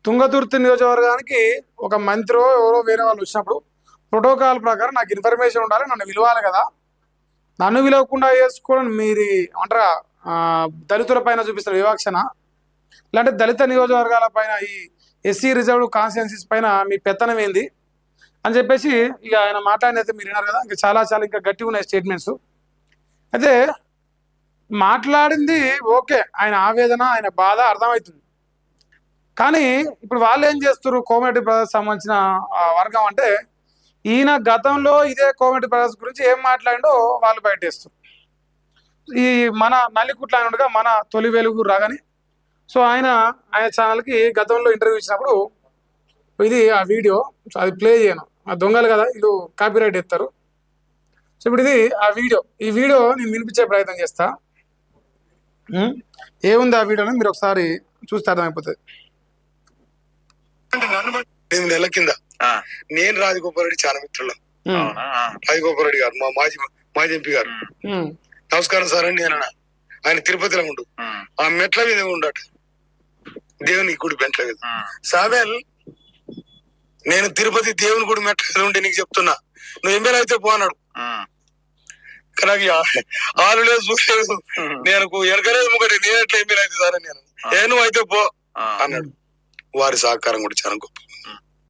తుంగతుర్తి నియోజకవర్గానికి ఒక మంత్రో ఎవరో వేరే వాళ్ళు వచ్చినప్పుడు ప్రోటోకాల్ ప్రకారం నాకు ఇన్ఫర్మేషన్ ఉండాలి, నన్ను పిలవాలి కదా. నన్ను పిలవకుండా చేసుకోవడం మీరు అంటారా దళితుల పైన చూపిస్తున్న వివక్షణ, ఇలాంటి దళిత నియోజకవర్గాల పైన ఈ ఎస్సీ రిజర్వ్డ్ కాన్స్టిట్యున్సీస్ పైన మీ పెత్తనం ఏంది అని చెప్పేసి ఇక ఆయన మాట్లాడినైతే మీరు విన్నారు కదా. ఇంకా చాలా చాలా ఇంకా గట్టిగా ఉన్నాయి స్టేట్మెంట్స్. అయితే మాట్లాడింది ఓకే, ఆయన ఆవేదన ఆయన బాధ అర్థమవుతుంది. కానీ ఇప్పుడు వాళ్ళు ఏం చేస్తారు, కోమటి బ్రదర్స్ సంబంధించిన వర్గం అంటే ఈయన గతంలో ఇదే కోమటి బ్రదర్స్ గురించి ఏం మాట్లాడిండో వాళ్ళు బయటేస్తారు. ఈ మన నల్లికుట్ల ఆయనగా మన తొలి వెలుగు రాగాని, సో ఆయన ఛానల్కి గతంలో ఇంటర్వ్యూ ఇచ్చినప్పుడు ఇది ఆ వీడియో, సో అది ప్లే చేయను, ఆ దొంగలు కదా వీళ్ళు కాపీరైట్ ఎత్తారు. సో ఇప్పుడు ఇది ఆ వీడియో, ఈ వీడియో నేను వినిపించే ప్రయత్నం చేస్తా. ఏముంది ఆ వీడియోని మీరు ఒకసారి చూస్తే అర్థమైపోతుంది. 8 నెలల కింద నేను రాజగోపాల్ రెడ్డి చాలా మిత్రులు. రాజగోపాల్ రెడ్డి గారు మా మాజీ ఎంపీ గారు, నమస్కారం సార్ అండి అన్న. ఆయన తిరుపతిలో ఉండు, ఆ మెట్ల మీద ఉండట దేవుని గుడి మెట్ల మీద. సావేల్, నేను తిరుపతి దేవుని గుడి మెట్ల మీద ఉంటే నీకు చెప్తున్నా, నువ్వు ఎమ్మెల్యే అయితే పో అన్నాడు. కానీ ఆలు లేదు చూడలేదు, నేను ఎనకలేదు ముక్కటి నేను ఎట్లా ఎమ్మెల్యే అయితే సార్ అని నేను నువ్వు అయితే పో అన్నాడు. వారి సహకారం కూడా చాలా గొప్ప.